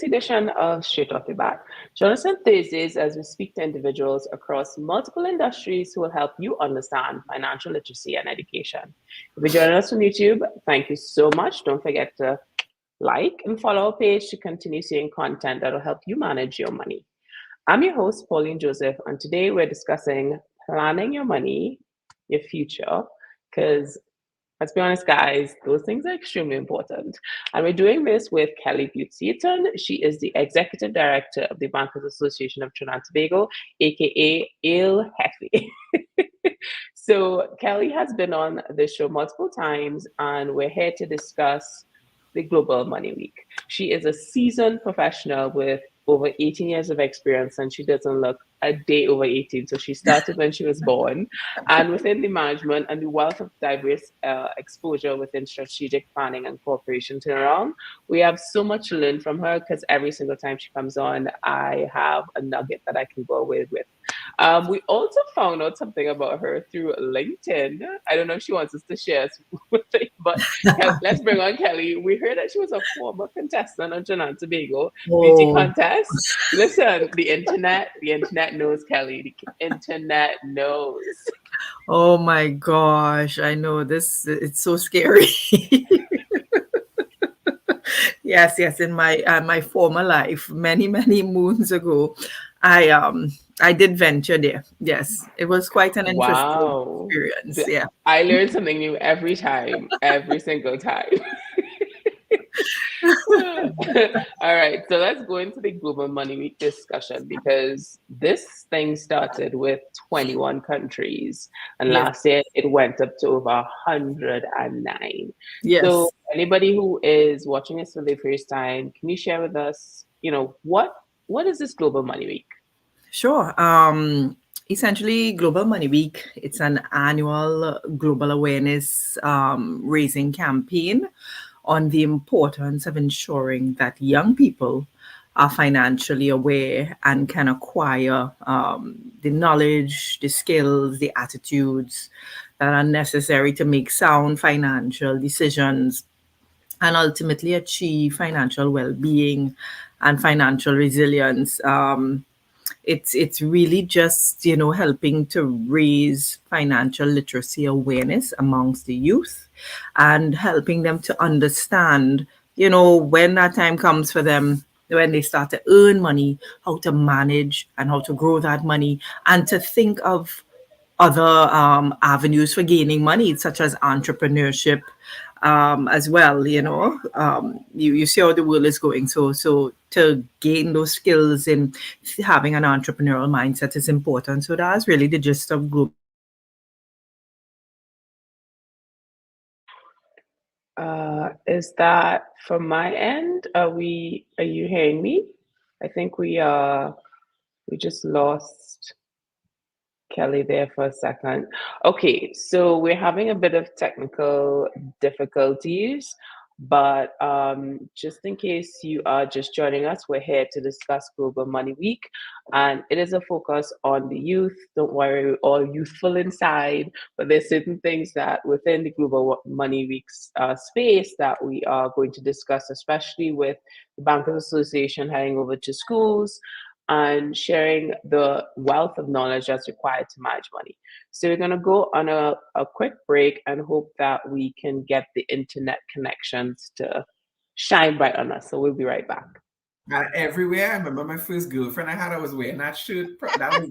edition of Straight Off the Bat. Join us on Thursdays as we speak to individuals across multiple industries who will help you understand financial literacy and education. If you're joining us from YouTube, thank you so much. Don't forget to like and follow our page to continue seeing content that will help you manage your money. I'm your host, Pauline Joseph, and today we're discussing planning your money, your future, because let's be honest, guys, those things are extremely important. And we're doing this with Kelly Bute-Seaton. She is the Executive Director of the Bankers Association of Trinidad and Tobago, aka Il Jefe. So Kelly has been on the show multiple times, and we're here to discuss the Global Money Week. She is a seasoned professional with over 18 years of experience, and she doesn't look a day over 18. So she started when she was born. And within the management and the wealth of diverse exposure within strategic planning and cooperation turnaround, we have so much to learn from her because every single time she comes on, I have a nugget that I can go away with. We also found out something about her through LinkedIn. I don't know if she wants us to share with it, but let's bring on Kelly. We heard that she was a former contestant on Trinidad and Tobago beauty contest. Listen, the internet knows, Kelly. The internet knows. Oh my gosh, I know this. It's so scary. Yes. In my former life, many moons ago, I did venture there. Yes, it was quite an interesting Wow. experience. Yeah. I learn something new every time, every single time. All right, so let's go into the Global Money Week discussion because this thing started with 21 countries, and Yes. last year it went up to over 109. Yes. So, anybody who is watching this for the first time, can you share with us, what is this Global Money Week? Sure. Essentially, Global Money Week, it's an annual global awareness raising campaign on the importance of ensuring that young people are financially aware and can acquire the knowledge, the skills, the attitudes that are necessary to make sound financial decisions and ultimately achieve financial well-being and financial resilience. It's really just helping to raise financial literacy awareness amongst the youth and helping them to understand when that time comes for them, when they start to earn money, how to manage and how to grow that money and to think of other avenues for gaining money, such as entrepreneurship as well. You see how the world is going. So to gain those skills in having an entrepreneurial mindset is important. So that's really the gist of Global. Is that from my end? Are you hearing me? I think we just lost Kelly there for a second. Okay, so we're having a bit of technical difficulties, but just in case you are just joining us, we're here to discuss Global Money Week, and it is a focus on the youth. Don't worry, we're all youthful inside, but there's certain things that within the Global Money Week's space that we are going to discuss, especially with the Bankers Association heading over to schools and sharing the wealth of knowledge that's required to manage money. So we're going to go on a quick break and hope that we can get the internet connections to shine bright on us. So we'll be right back. Everywhere, I remember my first girlfriend I was wearing that shirt. That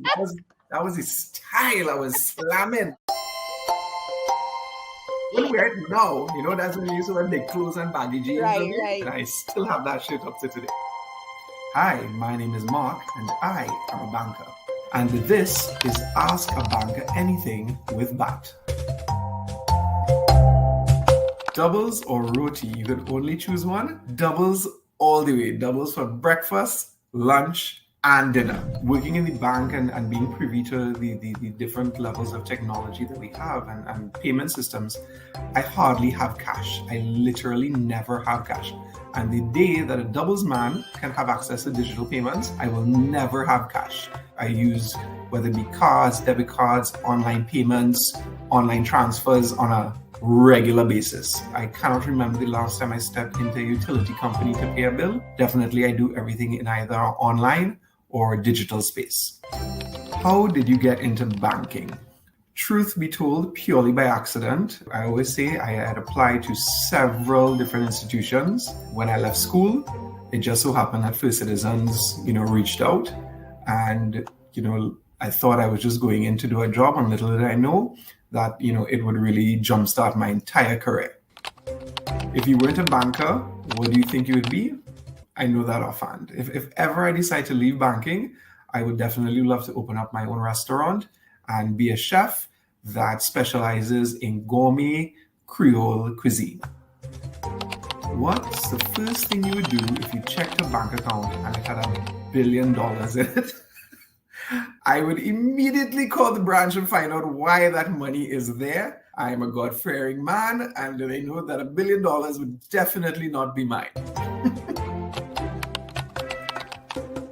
was his style. I was slamming. When wear it now, that's when you used to wear big clothes and baggy jeans. Right. And I still have that shirt up to today. Hi, my name is Mark, and I am a banker. And this is Ask a Banker Anything with BATT. Doubles or roti, you could only choose one. Doubles all the way. Doubles for breakfast, lunch, and dinner. Working in the bank and being privy to the different levels of technology that we have and payment systems, I hardly have cash. I literally never have cash. And the day that a doubles man can have access to digital payments, I will never have cash. I use whether it be cards, debit cards, online payments, online transfers on a regular basis. I cannot remember the last time I stepped into a utility company to pay a bill. Definitely I do everything in either online or digital space. How did you get into banking? Truth be told, purely by accident. I always say I had applied to several different institutions. When I left school, it just so happened that First Citizens, reached out, and I thought I was just going in to do a job, and little did I know that it would really jumpstart my entire career. If you weren't a banker, what do you think you would be? I know that offhand. If ever I decide to leave banking, I would definitely love to open up my own restaurant and be a chef that specializes in gourmet Creole cuisine. What's the first thing you would do if you checked a bank account and it had $1 billion in it? I would immediately call the branch and find out why that money is there. I am a God-fearing man, and they know that $1 billion would definitely not be mine.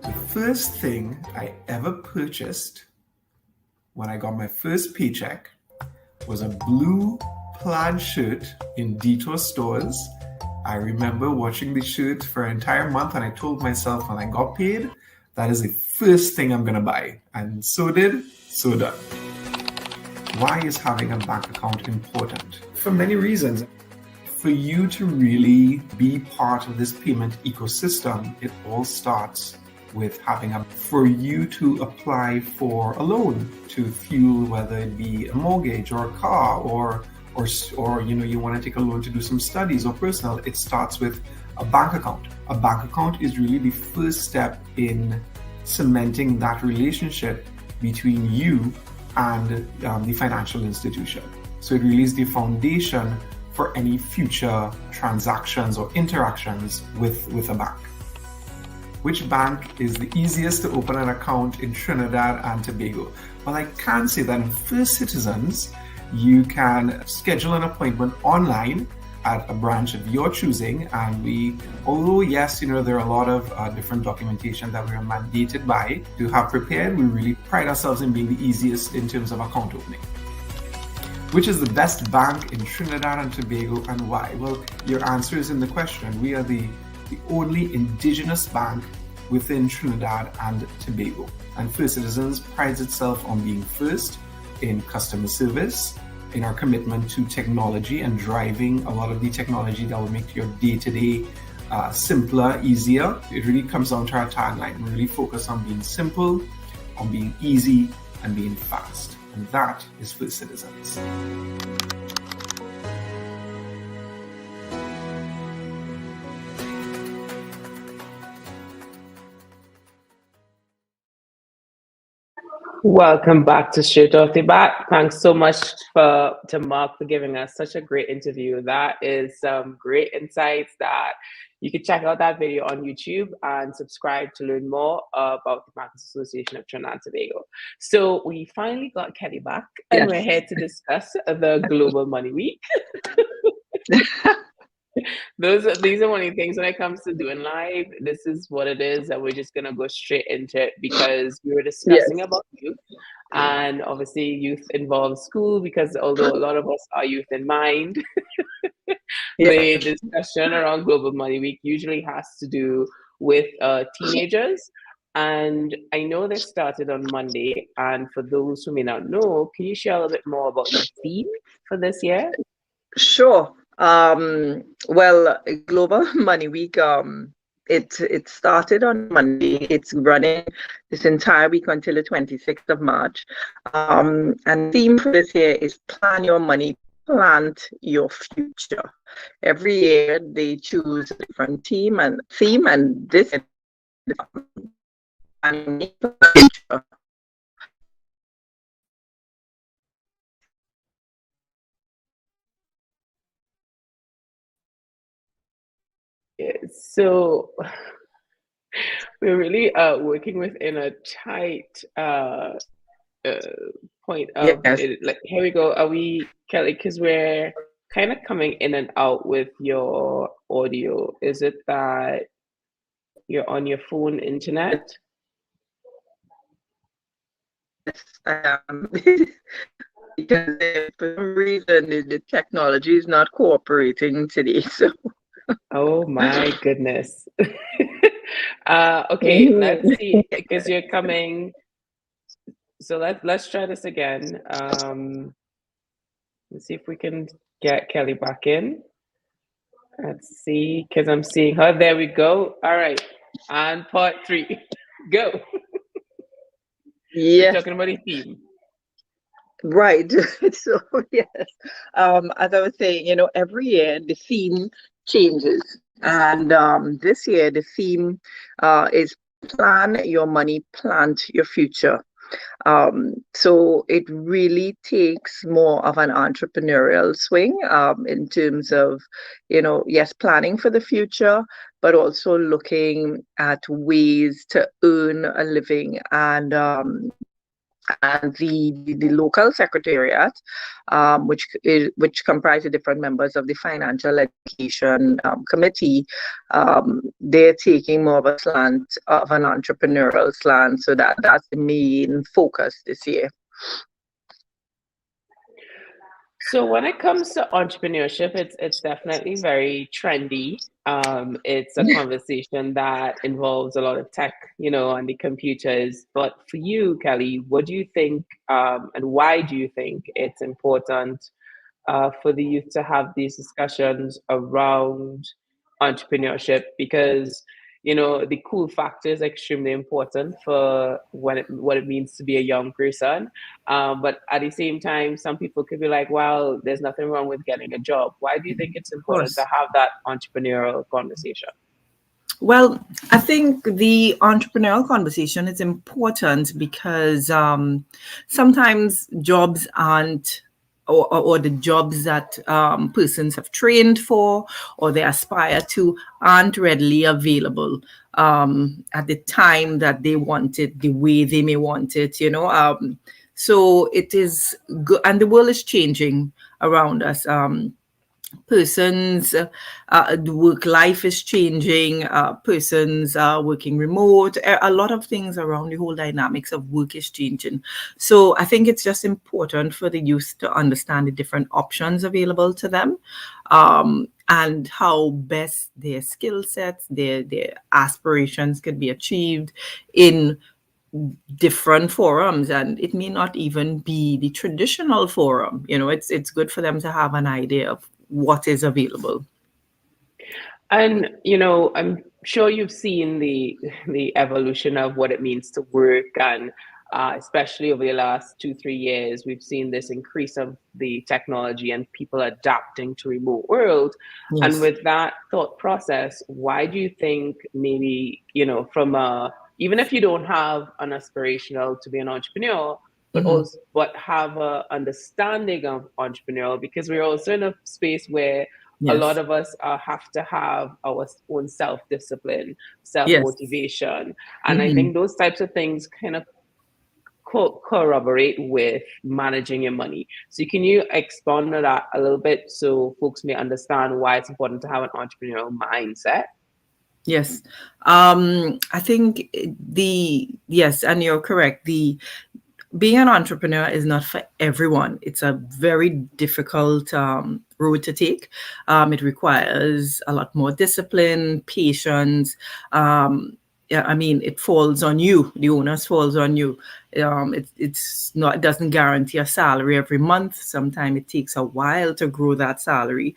The first thing I ever purchased when I got my first paycheck was a blue plaid shirt in Detour stores. I remember watching the shirt for an entire month, and I told myself when I got paid, that is the first thing I'm gonna buy. And so done. Why is having a bank account important? For many reasons. For you to really be part of this payment ecosystem, it all starts with for you to apply for a loan to fuel, whether it be a mortgage or a car or you want to take a loan to do some studies or personal, it starts with a bank account. A bank account is really the first step in cementing that relationship between you and the financial institution. So it really is the foundation for any future transactions or interactions with a bank. Which bank is the easiest to open an account in Trinidad and Tobago? Well, I can say that in First Citizens, you can schedule an appointment online at a branch of your choosing, and although yes, there are a lot of different documentation that we are mandated by to have prepared, we really pride ourselves in being the easiest in terms of account opening. Which is the best bank in Trinidad and Tobago, and why? Well, your answer is in the question. We are the only indigenous bank within Trinidad and Tobago, and First Citizens prides itself on being first in customer service, in our commitment to technology and driving a lot of the technology that will make your day-to-day simpler, easier. It really comes down to our tagline. We really focus on being simple, on being easy, and being fast. And that is First Citizens. Welcome back to Straight Off the Bat. Thanks so much to Mark for giving us such a great interview. That is some great insights that you can check out that video on YouTube and subscribe to learn more about the Bankers Association of Trinidad and Tobago. So we finally got Kelly back, and we're here to discuss the Global Money Week. These are one of the things when it comes to doing live. This is what it is, and we're just gonna go straight into it because we were discussing about youth, and obviously youth involves school, because although a lot of us are youth in mind, the discussion around Global Money Week usually has to do with teenagers. And I know they started on Monday, and for those who may not know, can you share a little bit more about the theme for this year? Sure. Well, Global Money Week, it started on Monday. It's running this entire week until the 26th of March. And the theme for this year is Plan Your Money, Plant Your Future. Every year they choose a different theme, and this is future. So we're really working within a tight point of it. Like, here we go. Are we, Kelly? Because we're kind of coming in and out with your audio. Is it that you're on your phone internet? I am. Because for some reason the technology is not cooperating today. So Oh my goodness. Okay, let's Mhm. see, because you're coming. So let's try this again. Let's see if we can get Kelly back in. Let's see, because I'm seeing her. There we go. All right. And part three. Go. We're Yes, talking about a theme. right. So yes, as I was saying, every year the theme changes, and this year the theme is plan your money, plant your future. So it really takes more of an entrepreneurial swing in terms of, yes, planning for the future, but also looking at ways to earn a living. And the local secretariat, which comprise the different members of the financial education committee, they're taking more of a slant of an entrepreneurial slant, so that's the main focus this year. So when it comes to entrepreneurship, it's definitely very trendy. It's a conversation that involves a lot of tech, and the computers. But for you, Kelly, what do you think, and why do you think it's important for the youth to have these discussions around entrepreneurship? Because the cool factor is extremely important for what it means to be a young person, but at the same time some people could be like, well, there's nothing wrong with getting a job. Why do you think it's Of important to course. have that entrepreneurial conversation? Well, I think the entrepreneurial conversation is important because sometimes jobs aren't, or the jobs that persons have trained for or they aspire to aren't readily available at the time that they want it, the way they may want it. So it is good, and the world is changing around us. Persons the work life is changing, persons are working remote, a lot of things around the whole dynamics of work is changing. So I think it's just important for the youth to understand the different options available to them, and how best their skill sets, their aspirations could be achieved in different forums. And it may not even be the traditional forum. It's good for them to have an idea of what is available. And I'm sure you've seen the evolution of what it means to work, and especially over the last 2-3 years, we've seen this increase of the technology and people adapting to remote world. And Yes. with that thought process, why do you think maybe from a, even if you don't have an aspirational to be an entrepreneur, but Hmm. also but have a understanding of entrepreneurial, because we're also in a space where a lot Yes. of us have to have our own self discipline, self Yes. motivation. And I Hmm. think those types of things kind of corroborate with managing your money. So, can you expand on that a little bit so folks may understand why it's important to have an entrepreneurial mindset? Yes. I think yes, and you're correct. The Being an entrepreneur is not for everyone. It's a very difficult road to take. It requires a lot more discipline, patience. Yeah, I mean, it falls on you. The onus falls on you. It's not. It doesn't guarantee a salary every month. Sometimes it takes a while to grow that salary.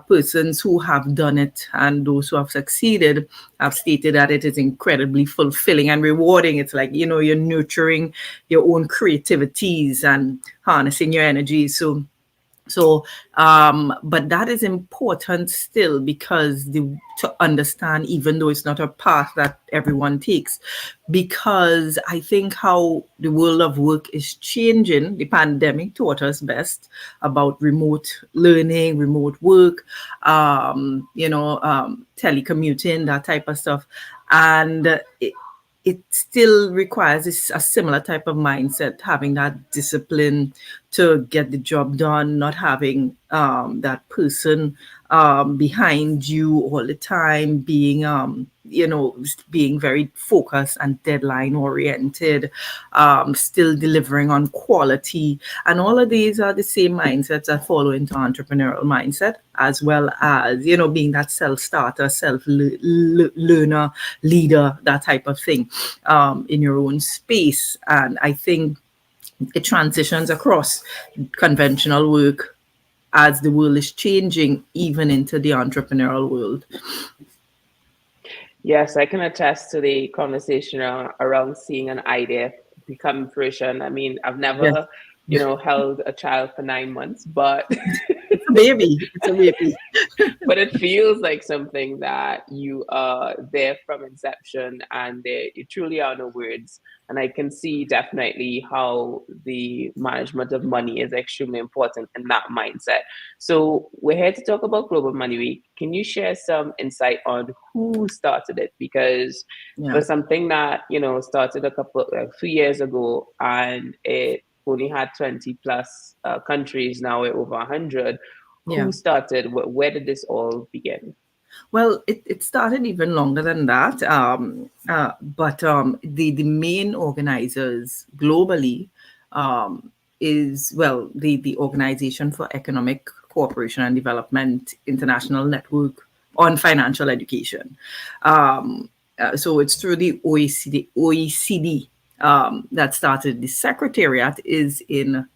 Persons who have done it and those who have succeeded have stated that it is incredibly fulfilling and rewarding. It's like, you're nurturing your own creativities and harnessing your energy. But that is important still, because to understand, even though it's not a path that everyone takes, because I think how the world of work is changing, the pandemic taught us best about remote learning, remote work, telecommuting, that type of stuff. And it still requires a similar type of mindset, having that discipline to get the job done, not having that person behind you all the time, being being very focused and deadline oriented, still delivering on quality. And all of these are the same mindsets that follow into entrepreneurial mindset, as well as, being that self-starter, self-learner, leader, that type of thing, in your own space. And I think it transitions across conventional work as the world is changing, even into the entrepreneurial world. Yes, I can attest to the conversation around seeing an idea become fruition. I mean, I've Yes, never, held a child for 9 months, but it's a baby. It's a baby. but it feels like something that you are there from inception, and there you truly are no words. And I can see definitely how the management of money is extremely important in that mindset. So we're here to talk about Global Money Week. Can you share some insight on who started it? Because Yeah. for something that started a few years ago, and it only had 20 plus countries, now we're over 100. Yeah. Who started? Where did this all begin? Well, it started even longer than that. But the main organizers globally, is, well, the Organization for Economic Cooperation and Development International Network on Financial Education. So it's through the OECD that started. The secretariat is in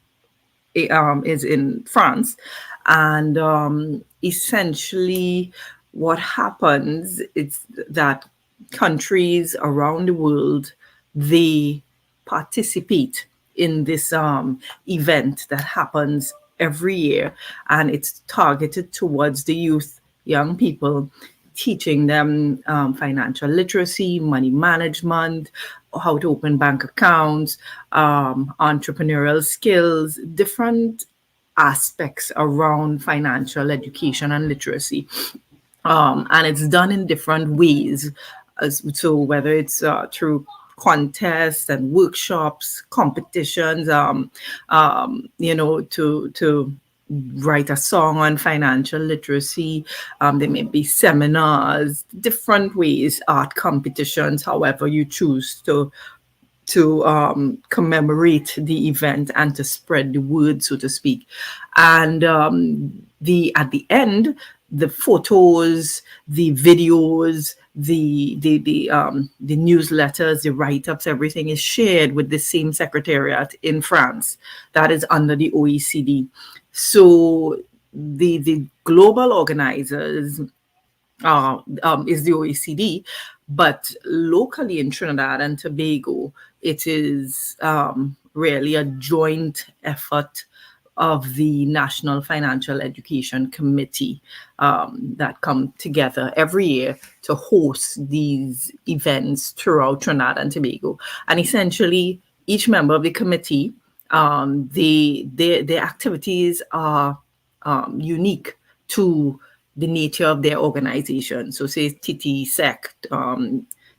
France, and essentially, what happens is that countries around the world, they participate in this event that happens every year, and it's targeted towards the youth, young people, teaching them financial literacy, money management, how to open bank accounts, entrepreneurial skills, different aspects around financial education and literacy. And it's done in different ways. So whether it's through contests and workshops, competitions, to write a song on financial literacy. There may be seminars, different ways, art competitions, however you choose to commemorate the event and to spread the word, so to speak. And the at the end, the photos, the videos, the newsletters, the write-ups, everything is shared with the same secretariat in France that is under the OECD. So the global organizers is the OECD, but locally in Trinidad and Tobago, it is really a joint effort of the National Financial Education Committee that come together every year to host these events throughout Trinidad and Tobago. And essentially, each member of the committee, their activities are unique to the nature of their organization. So say TT-SEC,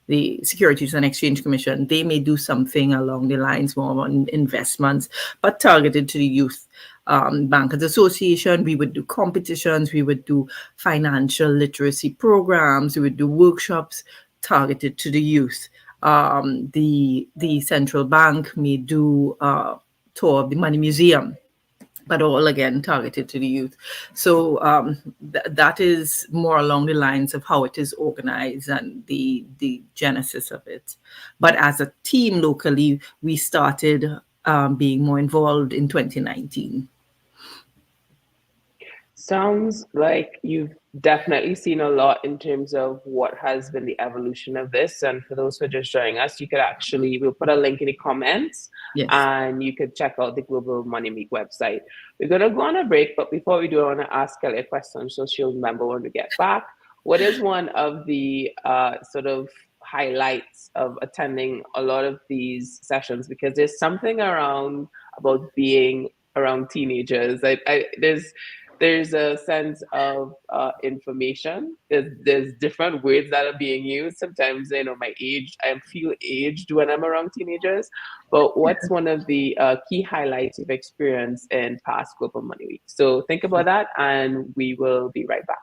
the Securities and Exchange Commission, they may do something along the lines more on investments, but targeted to the youth. Bankers Association, we would do competitions, we would do financial literacy programs, we would do workshops targeted to the youth. The central bank may do a tour of the Money Museum, but all again targeted to the youth. So that is more along the lines of how it is organized and the genesis of it. But as a team locally, we started being more involved in 2019. Sounds like you've definitely seen a lot in terms of what has been the evolution of this. And for those who are just joining us, you could actually, we'll put a link in the comments, Yes. and you could check out the Global Money Week website. We're going to go on a break, but before we do, I want to ask Kelly a question so she'll remember when we get back. What is one of the sort of highlights of attending a lot of these sessions? Because there's something around about being around teenagers. There's a sense of information. There's different words that are being used. Sometimes, my age, I feel aged when I'm around teenagers. But what's one of the key highlights you've experienced in past Global Money Week? So think about that, and we will be right back.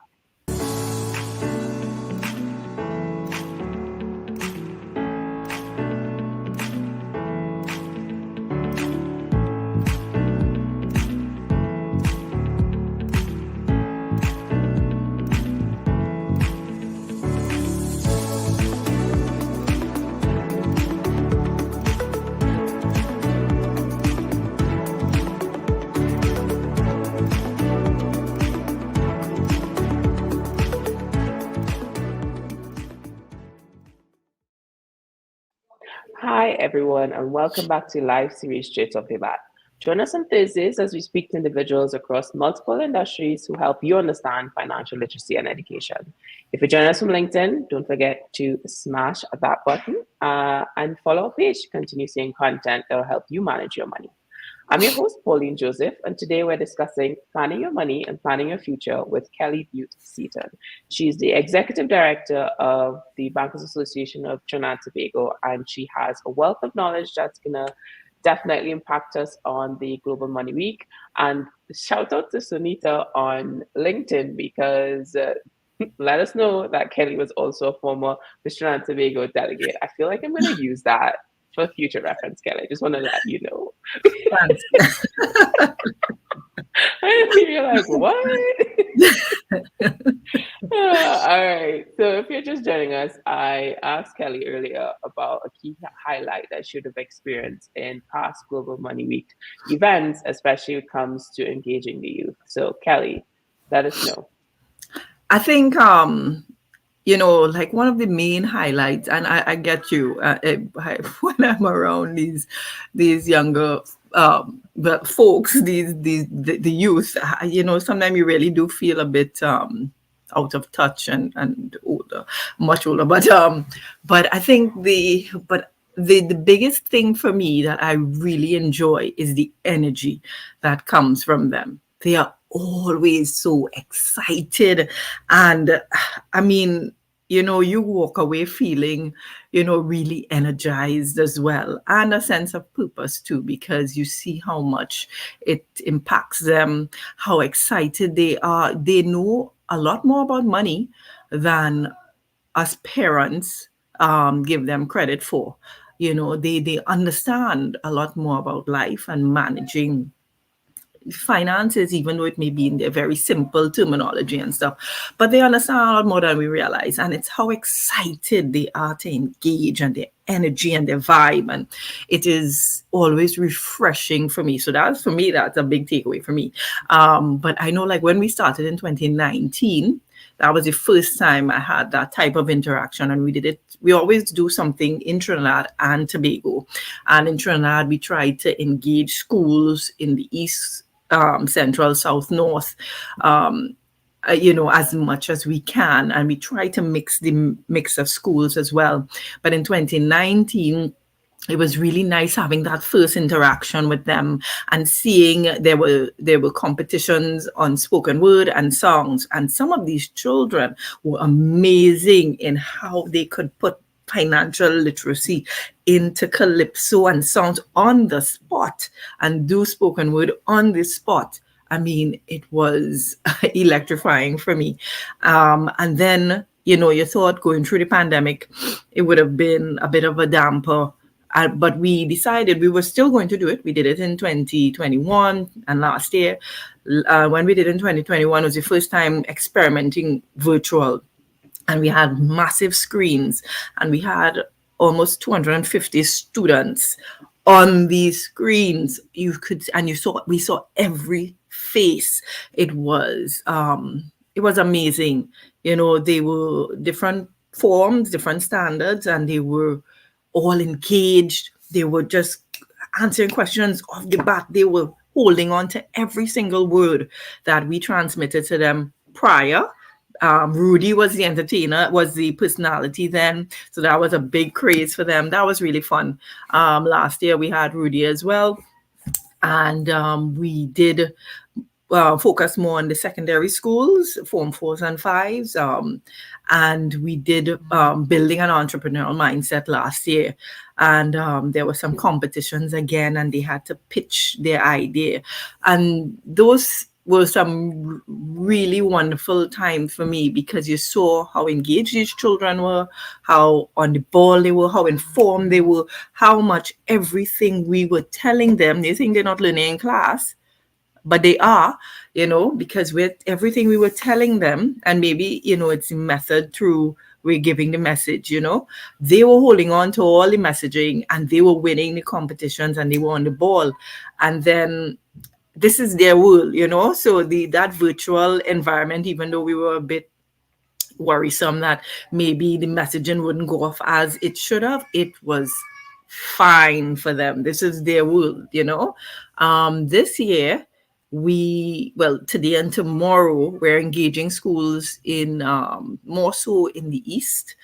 Hi, everyone, and welcome back to live series Straight Off the Bat. Join us on Thursdays as we speak to individuals across multiple industries who help you understand financial literacy and education. If you join us from LinkedIn, don't forget to smash that button and follow our page to continue seeing content that will help you manage your money. I'm your host, Pauline Joseph, and today we're discussing planning your money and planning your future with Kelly Bute-Seaton. She's the executive director of the Bankers Association of Trinidad and Tobago, and she has a wealth of knowledge that's going to definitely impact us on the Global Money Week. And shout out to Sunita on LinkedIn because let us know that Kelly was also a former Trinidad and Tobago delegate. I feel like I'm going to use that for future reference, Kelly. I just want to let you know. Thanks. And you're like, what? All right. So if you're just joining us, I asked Kelly earlier about a key highlight that she should have experienced in past Global Money Week events, especially when it comes to engaging the youth. So Kelly, let us know. I think like one of the main highlights, and I get you when I'm around these younger folks, the youth, sometimes you really do feel a bit out of touch and older, much older. But I think the biggest thing for me that I really enjoy is the energy that comes from them. They are always so excited. And I mean, you walk away feeling, really energized as well, and a sense of purpose too, because you see how much it impacts them, how excited they are. They know a lot more about money than us parents give them credit for. They understand a lot more about life and managing finances, even though it may be in their very simple terminology and stuff, but they understand a lot more than we realize. And it's how excited they are to engage, and their energy and their vibe, and it is always refreshing for me. So that's a big takeaway for me. But I know, like, when we started in 2019, that was the first time I had that type of interaction, and we always do something in Trinidad and Tobago. And in Trinidad, we tried to engage schools in the east, central, south, north, as much as we can. And we try to mix of schools as well. But in 2019, it was really nice having that first interaction with them and seeing there were competitions on spoken word and songs. And some of these children were amazing in how they could put financial literacy into calypso and songs on the spot and do spoken word on the spot. I mean, it was electrifying for me. And then, you thought going through the pandemic, it would have been a bit of a damper. But we decided we were still going to do it. We did it in 2021 and last year. When we did in 2021, it was the first time experimenting virtual. And we had massive screens, and we had almost 250 students on these screens. We saw every face. It was amazing. They were different forms, different standards, and they were all engaged. They were just answering questions off the bat. They were holding on to every single word that we transmitted to them prior. Rudy was the entertainer, was the personality then. So that was a big craze for them. That was really fun. Last year we had Rudy as well. And we did focus more on the secondary schools, Form 4s and 5s. And we did building an entrepreneurial mindset last year. And there were some competitions again, and they had to pitch their idea. And those were some really wonderful times for me, because you saw how engaged these children were, how on the ball they were, how informed they were, how much everything we were telling them, they think they're not learning in class, but they are, because with everything we were telling them, and maybe, it's a method through we're giving the message, they were holding on to all the messaging, and they were winning the competitions, and they were on the ball. And then this is their world, so that virtual environment, even though we were a bit worrisome that maybe the messaging wouldn't go off as it should have, it was fine for them. This is their world, you know. This year, today and tomorrow, we're engaging schools in more so in the East,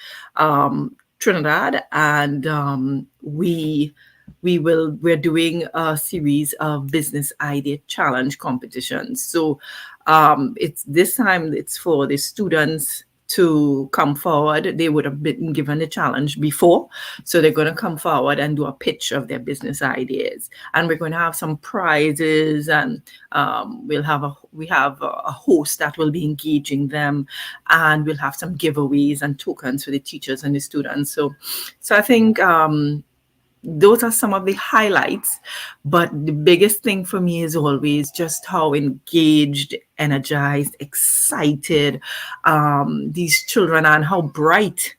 Trinidad, and we're doing a series of business idea challenge competitions. So it's this time it's for the students to come forward. They would have been given a challenge before, so they're going to come forward and do a pitch of their business ideas, and we're going to have some prizes, and we have a host that will be engaging them, and we'll have some giveaways and tokens for the teachers and the students. So I think those are some of the highlights, but the biggest thing for me is always just how engaged, energized, excited these children are, and how bright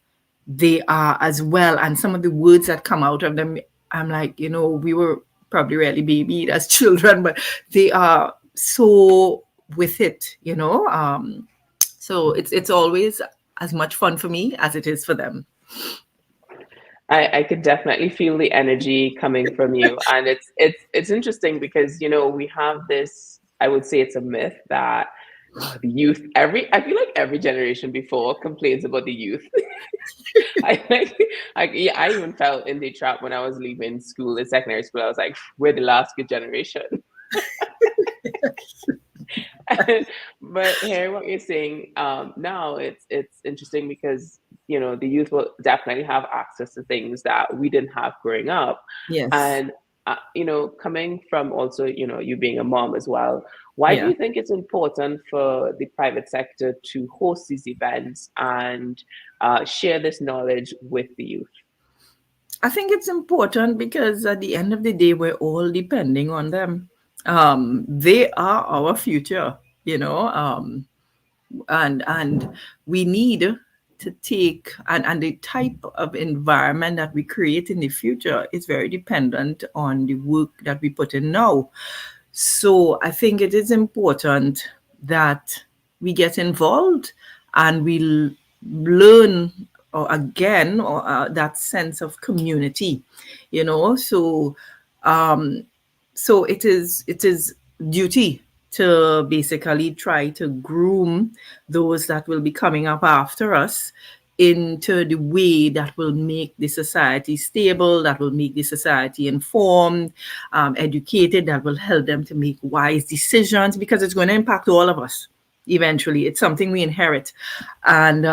they are as well. And some of the words that come out of them, I'm like, you know, we were probably really babied as children, but they are so with it, you know. So it's always as much fun for me as it is for them. I could definitely feel the energy coming from you, and it's interesting because we have this. I would say it's a myth that the youth. I feel like every generation before complains about the youth. I even felt in the trap when I was leaving school in secondary school. I was like, we're the last good generation. But hearing what you're saying now, it's interesting because the youth will definitely have access to things that we didn't have growing up. Yes. And coming from also you being a mom as well, why do you think it's important for the private sector to host these events and share this knowledge with the youth? I think it's important because at the end of the day, we're all depending on them. They are our future, and we need to take, and the type of environment that we create in the future is very dependent on the work that we put in now. So I think it is important that we get involved and we learn that sense of community, so it is duty to basically try to groom those that will be coming up after us into the way that will make the society stable, that will make the society informed, educated, that will help them to make wise decisions, because it's going to impact all of us eventually. It's something we inherit. And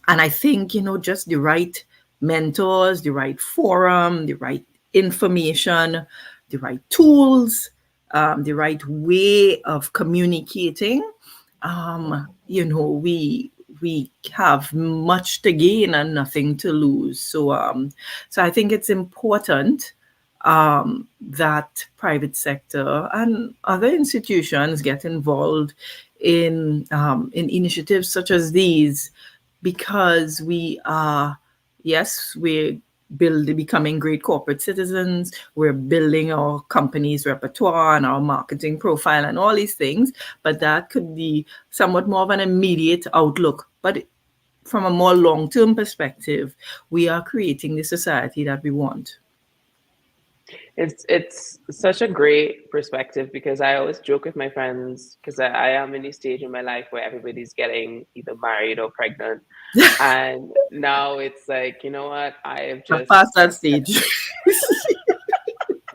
I think, just the right mentors, the right forum, the right information, the right tools, the right way of communicating, we have much to gain and nothing to lose. So I think it's important that private sector and other institutions get involved in initiatives such as these, because we're becoming great corporate citizens. We're building our company's repertoire and our marketing profile and all these things. But that could be somewhat more of an immediate outlook. But from a more long-term perspective, we are creating the society that we want. It's such a great perspective, because I always joke with my friends, because I am in a stage in my life where everybody's getting either married or pregnant. And now it's like, you know what? I have just past that stage.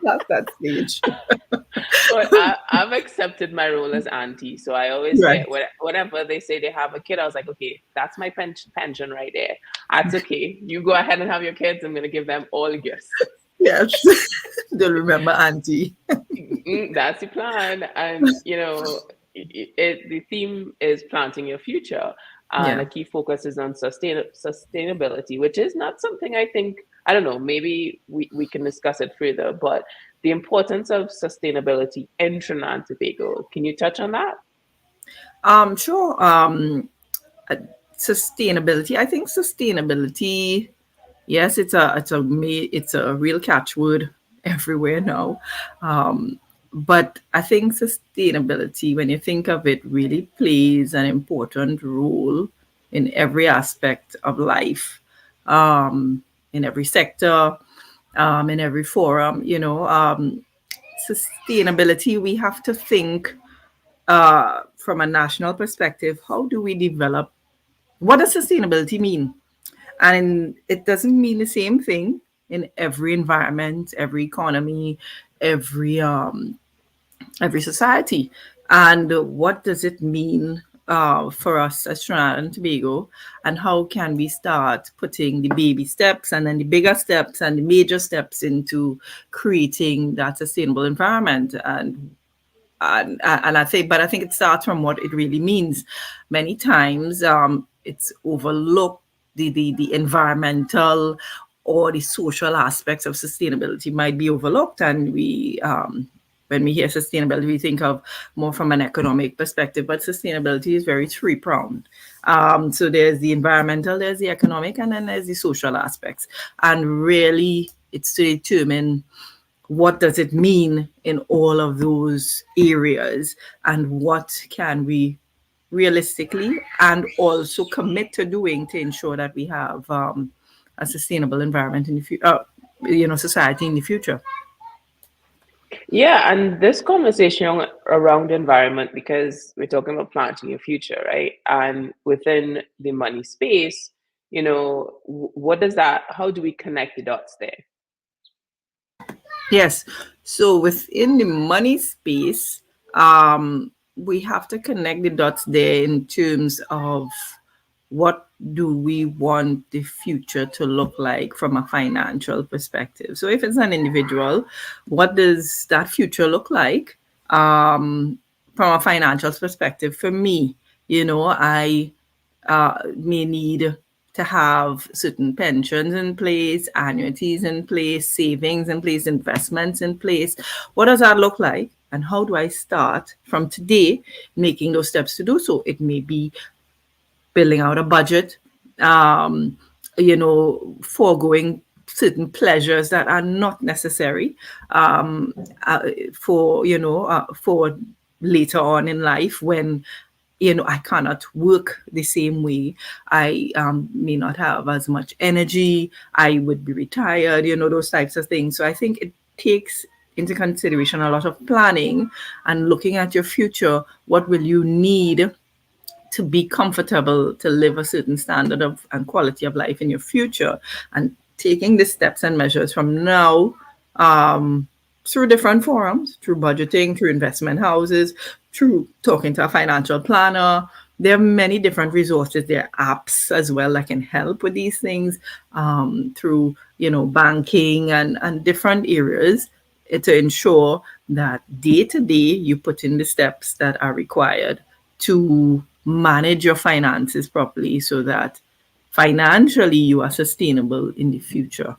Past that stage. But I've accepted my role as auntie. So I always get whatever they say they have a kid. I was like, okay, that's my pension right there. That's okay. You go ahead and have your kids. I'm going to give them all gifts. Yes. They'll remember auntie. That's the plan. And, the theme is planting your future. And a key focus is on sustainability, which is not something I think, I don't know, maybe we can discuss it further, but the importance of sustainability in Trinidad and Tobago. Can you touch on that? Sure. Sustainability. I think sustainability, yes, it's a real catchword everywhere now. But I think sustainability, when you think of it, really plays an important role in every aspect of life, in every sector. in every forum. Sustainability, we have to think from a national perspective. How do we develop? What does sustainability mean? And it doesn't mean the same thing in every environment, every economy, every every society. And what does it mean for us as Trinidad and Tobago? And how can we start putting the baby steps and then the bigger steps and the major steps into creating that sustainable environment? And I think it starts from what it really means. Many times, it's overlooked. The environmental or the social aspects of sustainability might be overlooked, and when we hear sustainability, we think of more from an economic perspective, but sustainability is very three-pronged. So there's the environmental, there's the economic, and then there's the social aspects. And really, it's to determine what does it mean in all of those areas, and what can we realistically and also commit to doing to ensure that we have a sustainable environment in the future, society in the future. Yeah, and this conversation around environment, because we're talking about planting your future, right? And within the money space, what does that, how do we connect the dots there? Yes. So within the money space, we have to connect the dots there in terms of what do we want the future to look like from a financial perspective. So if it's an individual, what does that future look like from a financial perspective? For me, I may need to have certain pensions in place, annuities in place, savings in place, investments in place. What does that look like? And how do I start from today making those steps to do so? It may be building out a budget, foregoing certain pleasures that are not necessary for later on in life when I cannot work the same way. I may not have as much energy. I would be retired, those types of things. So I think it takes into consideration a lot of planning and looking at your future. What will you need to be comfortable to live a certain standard of and quality of life in your future, and taking the steps and measures from now through different forums, through budgeting, through investment houses, through talking to a financial planner. There are many different resources. There are apps as well that can help with these things through, banking and different areas to ensure that day to day you put in the steps that are required to manage your finances properly so that financially you are sustainable in the future.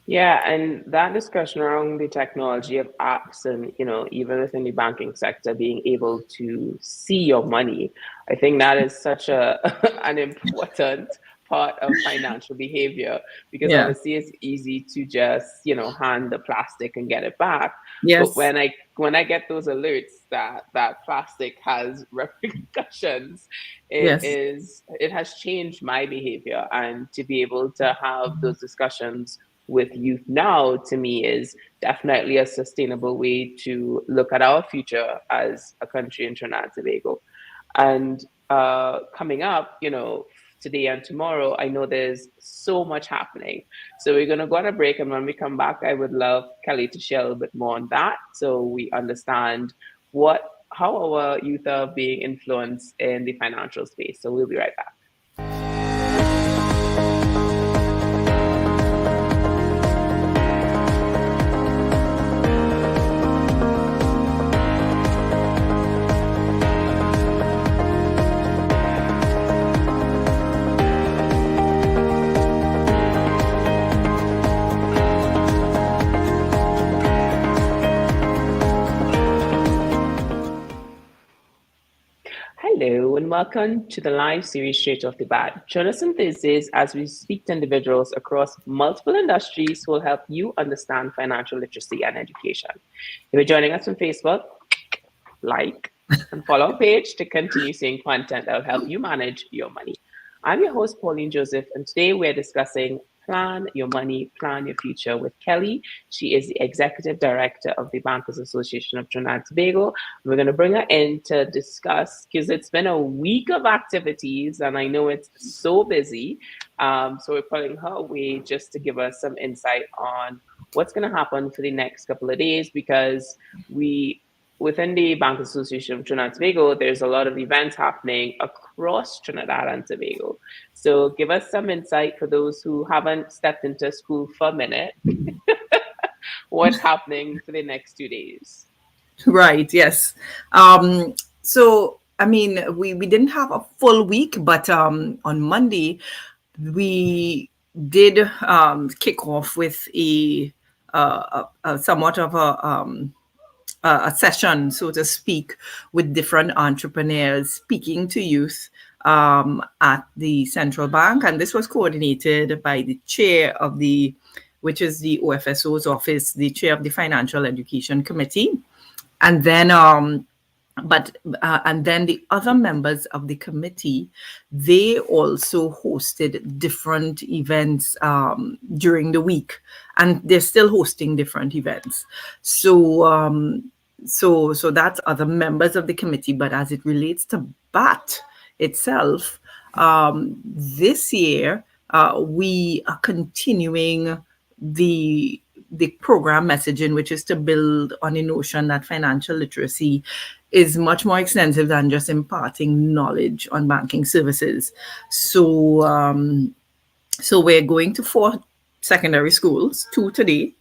Yeah, and that discussion around the technology of apps and, even within the banking sector, being able to see your money, I think that is such a an important part of financial behavior, because Yeah. obviously it's easy to just, hand the plastic and get it back. But Yes. when I get those alerts that plastic has repercussions, Yes. it has changed my behavior. And to be able to have those discussions with youth now, to me, is definitely a sustainable way to look at our future as a country in Trinidad and Tobago. And coming up, today and tomorrow, I know there's so much happening. So we're going to go on a break. And when we come back, I would love Kelly to share a little bit more on that, so we understand how our youth are being influenced in the financial space. So we'll be right back. Hello and welcome to the live series Straight Off the Bat. Join us on Thursdays as we speak to individuals across multiple industries who will help you understand financial literacy and education. If you're joining us on Facebook, like and follow our page to continue seeing content that will help you manage your money. I'm your host, Pauline Joseph, and today we're discussing Plan Your Money, Plan Your Future with Kelly. She is the Executive Director of the Bankers Association of Trinidad and Tobago. We're going to bring her in to discuss, because it's been a week of activities and I know it's so busy. So we're putting her away just to give us some insight on what's going to happen for the next couple of days, because within the Bankers Association of Trinidad and Tobago, there's a lot of events happening across Trinidad and Tobago. So give us some insight for those who haven't stepped into school for a minute. What's happening for the next 2 days? Right, yes. So, I mean, we didn't have a full week, but on Monday, we did kick off with a somewhat of a session, so to speak, with different entrepreneurs speaking to youth at the central bank. And this was coordinated by the chair of which is the OFSO's office, the chair of the Financial Education Committee. And then and then the other members of the committee, they also hosted different events during the week, and they're still hosting different events. So so that's other members of the committee. But as it relates to BATT itself, this year we are continuing the program messaging, which is to build on the notion that financial literacy is much more extensive than just imparting knowledge on banking services. So so we're going to 4 secondary schools, 2 today,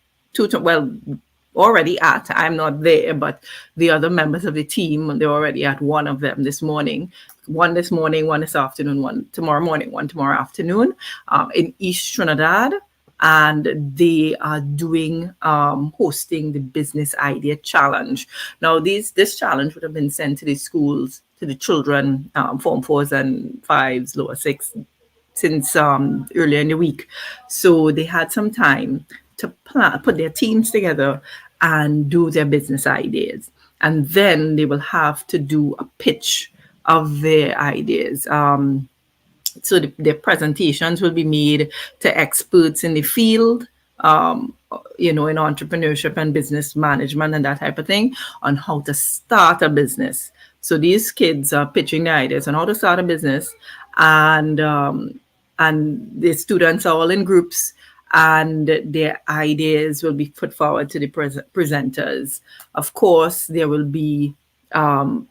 already at, I'm not there, but the other members of the team, they're already at one of them this morning. One this morning, one this afternoon, one tomorrow morning, one tomorrow afternoon, in East Trinidad. And they are doing hosting the Business Idea Challenge. Now, this challenge would have been sent to the schools, to the children, Form 4s and 5s, lower 6, since earlier in the week. So they had some time to put their teams together and do their business ideas. And then they will have to do a pitch of their ideas. So their presentations will be made to experts in the field, in entrepreneurship and business management and that type of thing, on how to start a business. So these kids are pitching their ideas on how to start a business, and the students are all in groups, and their ideas will be put forward to the presenters. Of course, there will be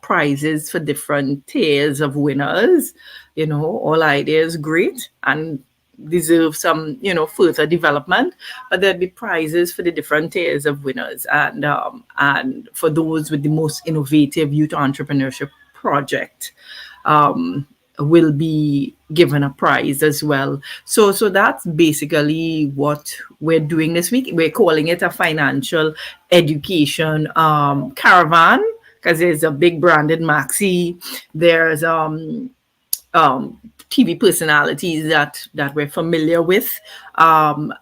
prizes for different tiers of winners. All ideas great and deserve some, further development, but there'll be prizes for the different tiers of winners, and for those with the most innovative youth entrepreneurship project will be given a prize as well. So that's basically what we're doing this week. We're calling it a financial education caravan, because there's a big branded maxi. There's TV personalities that we're familiar with, and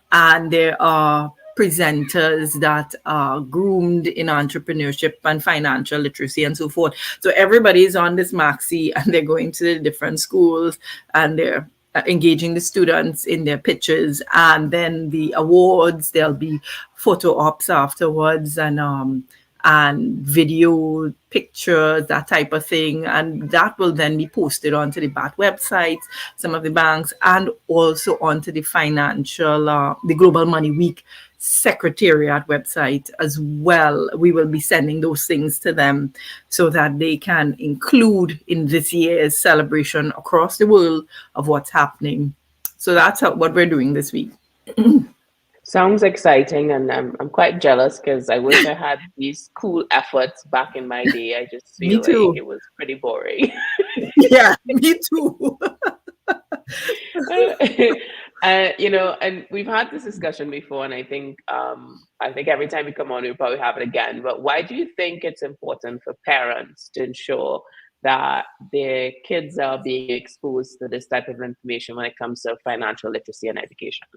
there are presenters that are groomed in entrepreneurship and financial literacy and so forth. So everybody's on this maxi, and they're going to the different schools, and they're engaging the students in their pitches, and then the awards, there'll be photo ops afterwards, and video pictures, that type of thing. And that will then be posted onto the BATT websites, some of the banks, and also onto the the Global Money Week Secretariat website as well. We will be sending those things to them so that they can include in this year's celebration across the world of what's happening. So that's what we're doing this week. Sounds exciting, and I'm quite jealous because I wish I had these cool efforts back in my day. I just feel like it was pretty boring. Yeah, me too. And we've had this discussion before, and I think every time we come on, we'll probably have it again. But why do you think it's important for parents to ensure that their kids are being exposed to this type of information when it comes to financial literacy and education?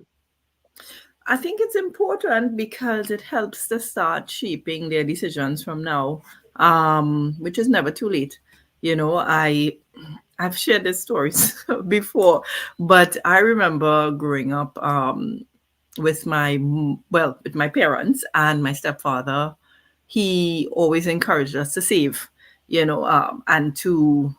I think it's important because it helps to start shaping their decisions from now, which is never too late. I've shared these stories before, but I remember growing up with with my parents and my stepfather. He always encouraged us to save, and to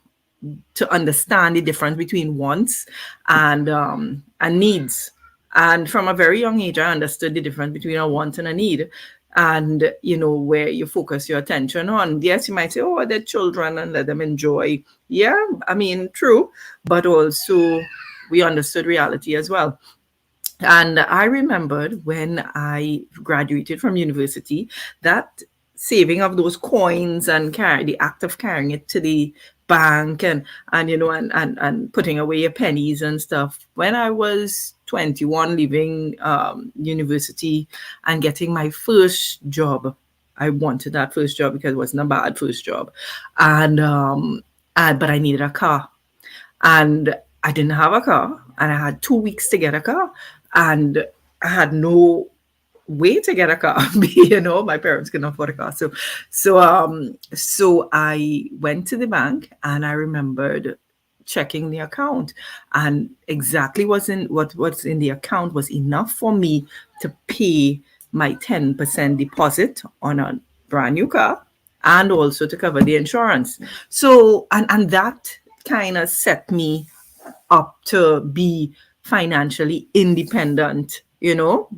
understand the difference between wants and needs. And from a very young age, I understood the difference between a want and a need. And where you focus your attention on. Yes, you might say, "Oh, they're children and let them enjoy." Yeah, I mean, true, but also we understood reality as well. And I remembered when I graduated from university that saving of those coins and the act of carrying it to the bank and putting away your pennies and stuff. When I was 21, leaving university and getting my first job, I wanted that first job because it wasn't a bad first job, and but I needed a car, and I didn't have a car, and I had 2 weeks to get a car, and I had no way to get a car. My parents couldn't afford a car, so I went to the bank, and I remembered checking the account, and exactly what's in the account was enough for me to pay my 10% deposit on a brand new car, and also to cover the insurance. So and that kind of set me up to be financially independent,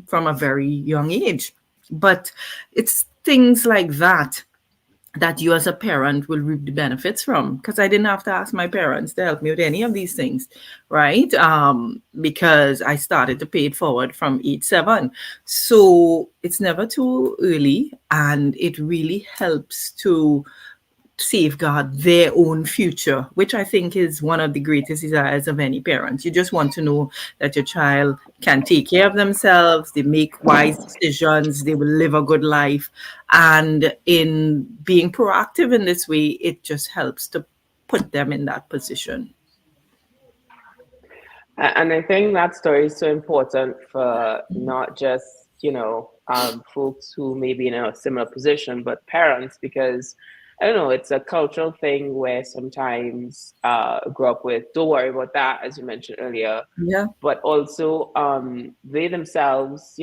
from a very young age. But it's things like that you as a parent will reap the benefits from, because I didn't have to ask my parents to help me with any of these things, right? Because I started to pay it forward from age 7. So it's never too early, and it really helps to safeguard their own future, which I think is one of the greatest desires of any parent. You just want to know that your child can take care of themselves, they make wise decisions, they will live a good life. And in being proactive in this way, it just helps to put them in that position. And I think that story is so important for not just, folks who may be in a similar position, but parents, because I don't know, it's a cultural thing where sometimes grow up with, don't worry about that, as you mentioned earlier, Yeah. but also they themselves,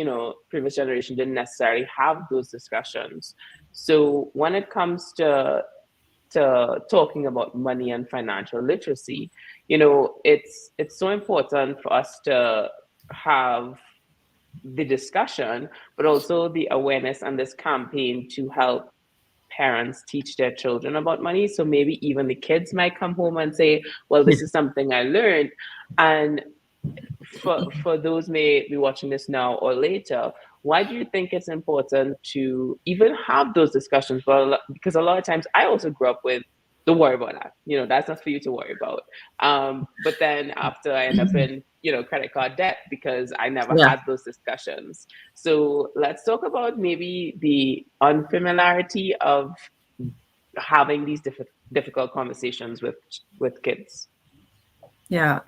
previous generation didn't necessarily have those discussions. So when it comes to talking about money and financial literacy, it's so important for us to have the discussion, but also the awareness and this campaign to help parents teach their children about money. So maybe even the kids might come home and say, well, this is something I learned. And for those may be watching this now or later, why do you think it's important to even have those discussions? Well, because a lot of times I also grew up with, don't worry about that. That's not for you to worry about. But then after I end up in, credit card debt because I never Yeah. had those discussions. So let's talk about maybe the unfamiliarity of having these difficult conversations with kids. Yeah.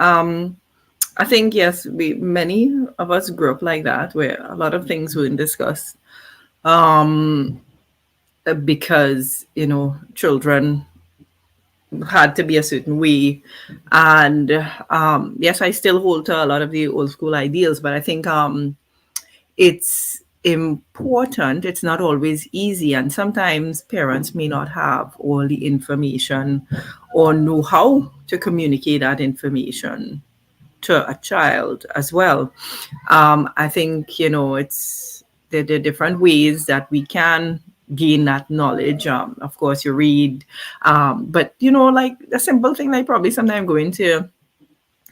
I think, yes, many of us grew up like that, where a lot of things weren't discussed. Um, because children had to be a certain way, and yes, I still hold to a lot of the old school ideals, but I think it's important. It's not always easy, and sometimes parents may not have all the information or know how to communicate that information to a child as well. I think there are different ways that we can gain that knowledge. Of course, you read, but like a simple thing, like probably sometime going to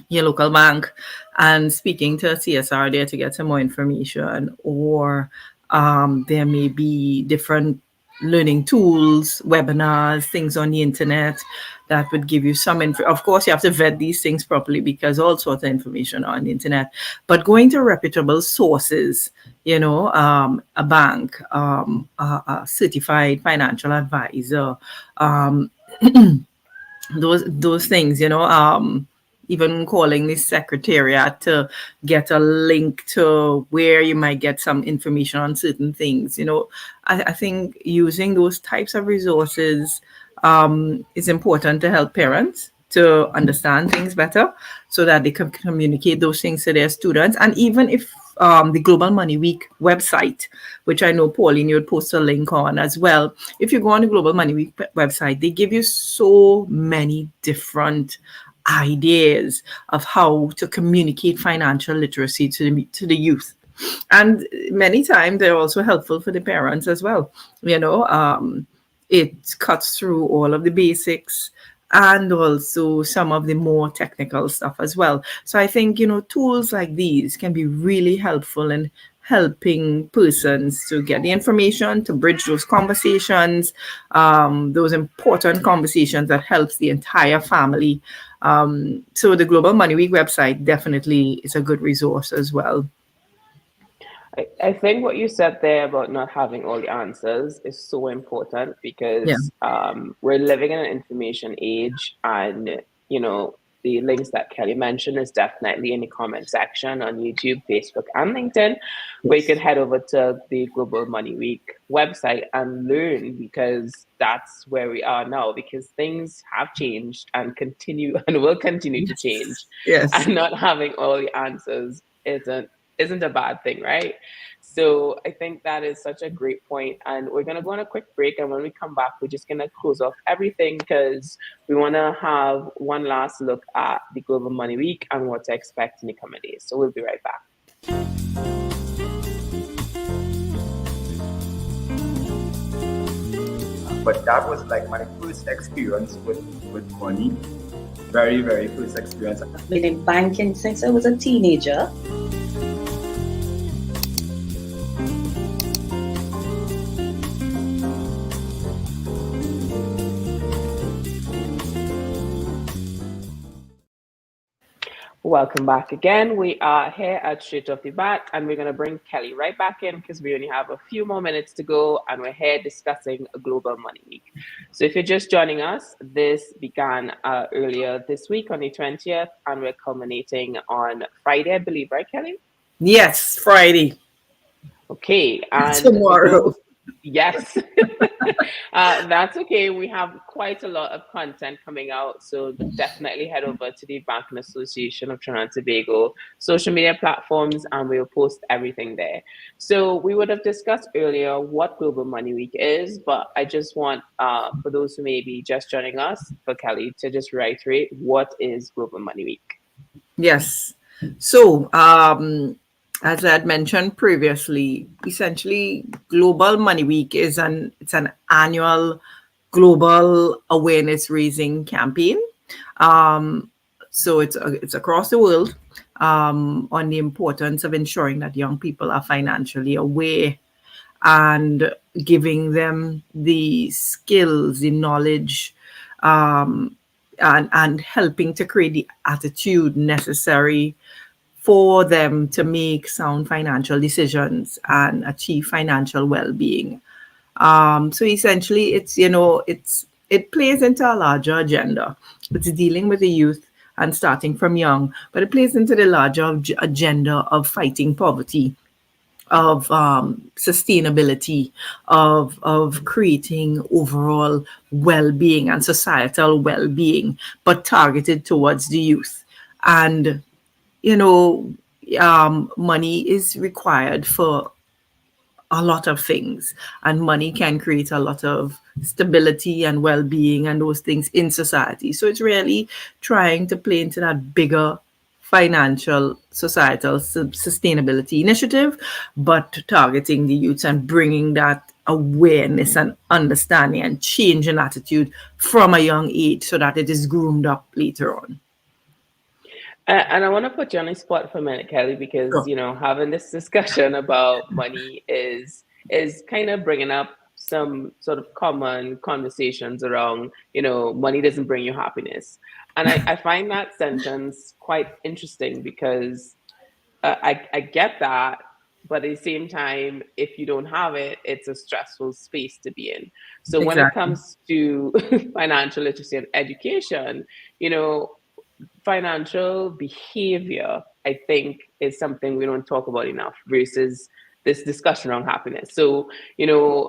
your local bank and speaking to a CSR there to get some more information, or there may be different learning tools, webinars, things on the internet that would give you some info. Of course, you have to vet these things properly because all sorts of information are on the internet. But going to reputable sources, a bank, a certified financial advisor, those things, even calling the secretariat to get a link to where you might get some information on certain things. I think using those types of resources is important to help parents to understand things better so that they can communicate those things to their students. And even if the Global Money Week website, which I know, Pauline, you would post a link on as well. If you go on the Global Money Week website, they give you so many different ideas of how to communicate financial literacy to the youth. And many times they're also helpful for the parents as well. It cuts through all of the basics and also some of the more technical stuff as well. So I think, tools like these can be really helpful in helping persons to get the information, to bridge those conversations, those important conversations that helps the entire family. So the Global Money Week website definitely is a good resource as well. I think what you said there about not having all the answers is so important because we're living in an information age, and the links that Kelly mentioned is definitely in the comment section on YouTube, Facebook, and LinkedIn, where you can head over to the Global Money Week website and learn, because that's where we are now, because things have changed and continue and will continue to change. Yes. And not having all the answers isn't a bad thing, right? So I think that is such a great point. And we're going to go on a quick break. And when we come back, we're just going to close off everything because we want to have one last look at the Global Money Week and what to expect in the coming days. So we'll be right back. But that was like my first experience with money. Very, very first experience. I've been in banking since I was a teenager. Welcome back again. We are here at Straight Off the Bat, and we're going to bring Kelly right back in because we only have a few more minutes to go, and we're here discussing Global Money Week. So if you're just joining us, this began earlier this week on the 20th, and we're culminating on Friday, I believe, right, Kelly? Yes, Friday. Okay. And tomorrow. Yes. That's okay. We have quite a lot of content coming out, so definitely head over to the Banking Association of Trinidad and Tobago social media platforms, and we'll post everything there. So we would have discussed earlier what Global Money Week is, but I just want, for those who may be just joining us, for Kelly to just reiterate what is Global Money Week. Yes. So, as I had mentioned previously, essentially Global Money Week is an annual global awareness raising campaign. So it's across the world on the importance of ensuring that young people are financially aware and giving them the skills, the knowledge, and helping to create the attitude necessary for them to make sound financial decisions and achieve financial well-being. So essentially, it plays into a larger agenda. It's dealing with the youth and starting from young, but it plays into the larger agenda of fighting poverty, of sustainability, of creating overall well-being and societal well-being, but targeted towards the youth. And money is required for a lot of things, and money can create a lot of stability and well-being and those things in society. So it's really trying to play into that bigger financial societal sustainability initiative, but targeting the youth and bringing that awareness and understanding and change in attitude from a young age so that it is groomed up later on. And I want to put you on the spot for a minute, Kelly, because, Sure. Having this discussion about money is kind of bringing up some sort of common conversations around, money doesn't bring you happiness. And I find that sentence quite interesting because I get that, but at the same time, if you don't have it, it's a stressful space to be in. So when it comes to financial literacy and education, financial behavior, I think, is something we don't talk about enough versus this discussion around happiness. So,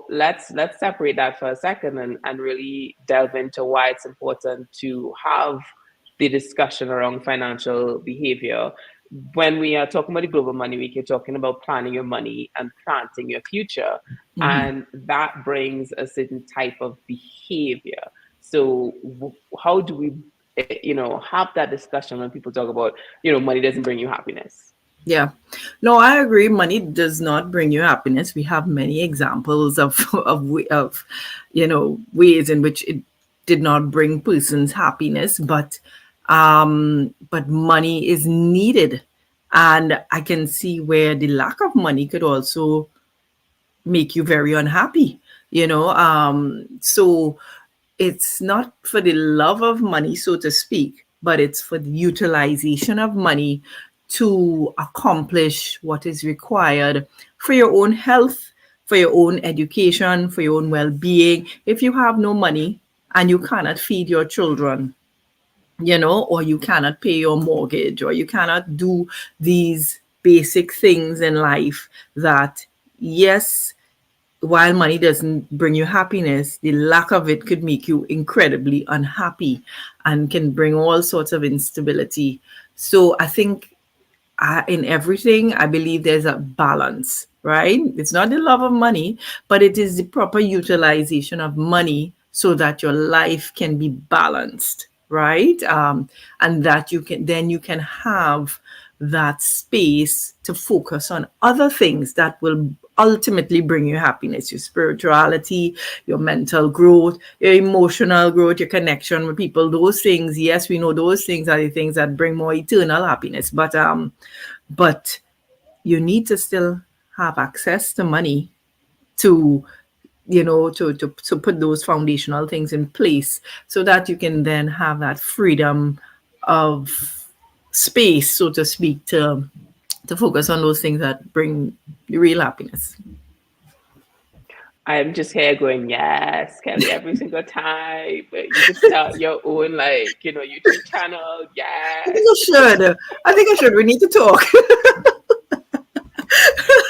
let's separate that for a second and really delve into why it's important to have the discussion around financial behavior. When we are talking about the Global Money Week, you're talking about planning your money and planting your future. And that brings a certain type of behavior. So how do we, have that discussion when people talk about, money doesn't bring you happiness? Yeah. No, I agree. Money does not bring you happiness. We have many examples of ways in which it did not bring persons happiness, but money is needed. And I can see where the lack of money could also make you very unhappy, so it's not for the love of money, so to speak, but it's for the utilization of money to accomplish what is required for your own health, for your own education, for your own well-being. If you have no money and you cannot feed your children, or you cannot pay your mortgage, or you cannot do these basic things in life that, yes, while money doesn't bring you happiness, the lack of it could make you incredibly unhappy and can bring all sorts of instability. So I think in everything, I believe there's a balance, right? It's not the love of money, but it is the proper utilization of money so that your life can be balanced, right? And that you can have that space to focus on other things that will ultimately bring you happiness, your spirituality, your mental growth, your emotional growth, your connection with people. Those things, yes, we know those things are the things that bring more eternal happiness, but you need to still have access to money to to put those foundational things in place so that you can then have that freedom of space, so to speak, to focus on those things that bring the real happiness. I'm just here going, yes, Kelly, every single time. But you can start your own, YouTube channel. Yes. I think I should. We need to talk.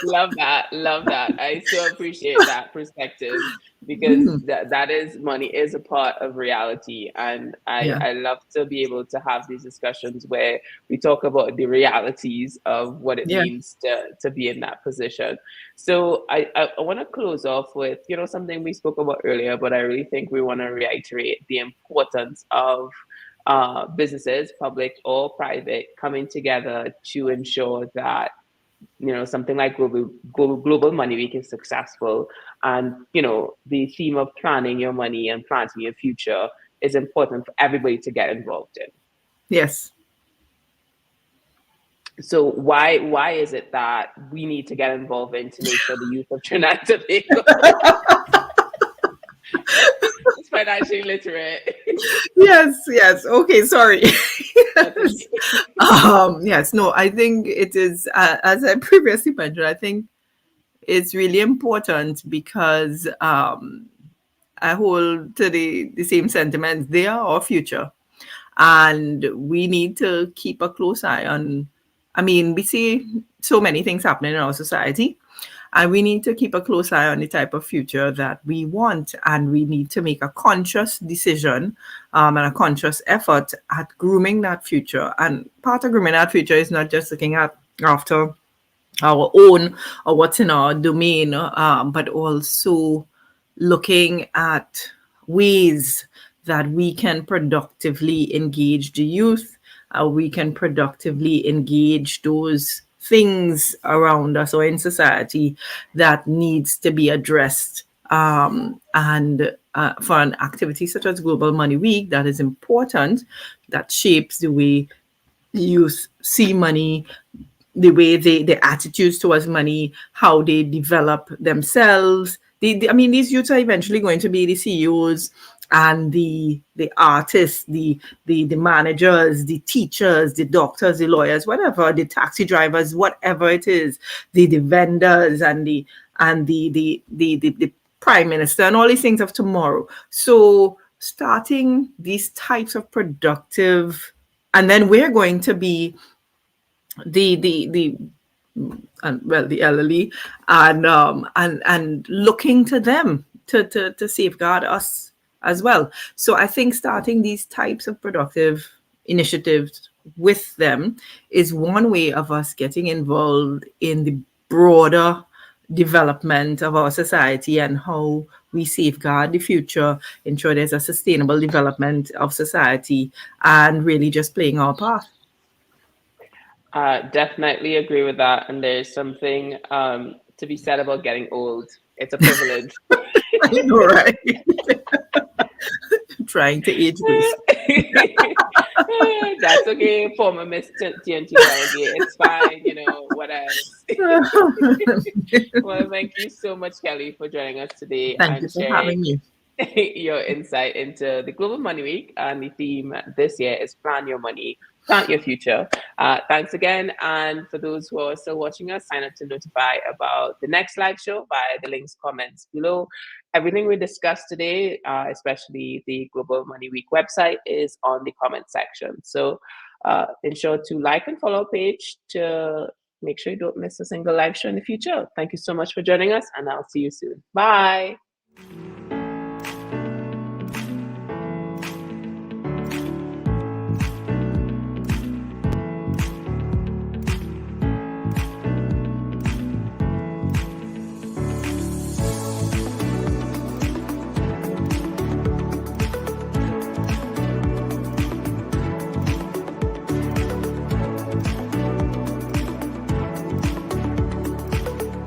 Love that. Love that. I so appreciate that perspective because that is money is a part of reality. And I love to be able to have these discussions where we talk about the realities of what it means to be in that position. So I want to close off with, something we spoke about earlier, but I really think we want to reiterate the importance of businesses, public or private, coming together to ensure that something like Global Money Week is successful. And, the theme of planning your money and planting your future is important for everybody to get involved in. Yes. So why is it that we need to get involved in to make sure the youth of Trinidad and Tobago is financially literate? Yes. Okay, sorry. Yes, no, I think it is, as I previously mentioned, I think it's really important because I hold to the same sentiments. They are our future. And we need to keep a close eye on, we see so many things happening in our society. And we need to keep a close eye on the type of future that we want. And we need to make a conscious decision and a conscious effort at grooming that future. And part of grooming that future is not just looking after our own or what's in our domain, but also looking at ways that we can productively engage the youth. We can productively engage those things around us or in society that needs to be addressed. And for an activity such as Global Money Week, that is important, that shapes the way youth see money, the way their attitudes towards money, how they develop themselves. These youths are eventually going to be the CEOs and the artists, the managers, the teachers, the doctors, the lawyers, whatever, the taxi drivers, whatever it is, the vendors and the prime minister and all these things of tomorrow. So starting these types of productive, and then we're going to be the elderly and looking to them to safeguard us as well. So I think starting these types of productive initiatives with them is one way of us getting involved in the broader development of our society and how we safeguard the future, ensure there's a sustainable development of society, and really just playing our part. Definitely agree with that. And there's something to be said about getting old. It's a privilege. I know, right? Trying to age this. That's okay, former Miss TNT delegate. It's fine, what else? Well, thank you so much, Kelly, for joining us today Thank you and for sharing having me. your insight into the Global Money Week. And the theme this year is Plan Your Money, Plant Your Future. Thanks again. And for those who are still watching us, sign up to notify about the next live show via the links comments below. Everything we discussed today, especially the Global Money Week website, is on the comment section. So ensure to like and follow our page to make sure you don't miss a single live show in the future. Thank you so much for joining us, and I'll see you soon. Bye.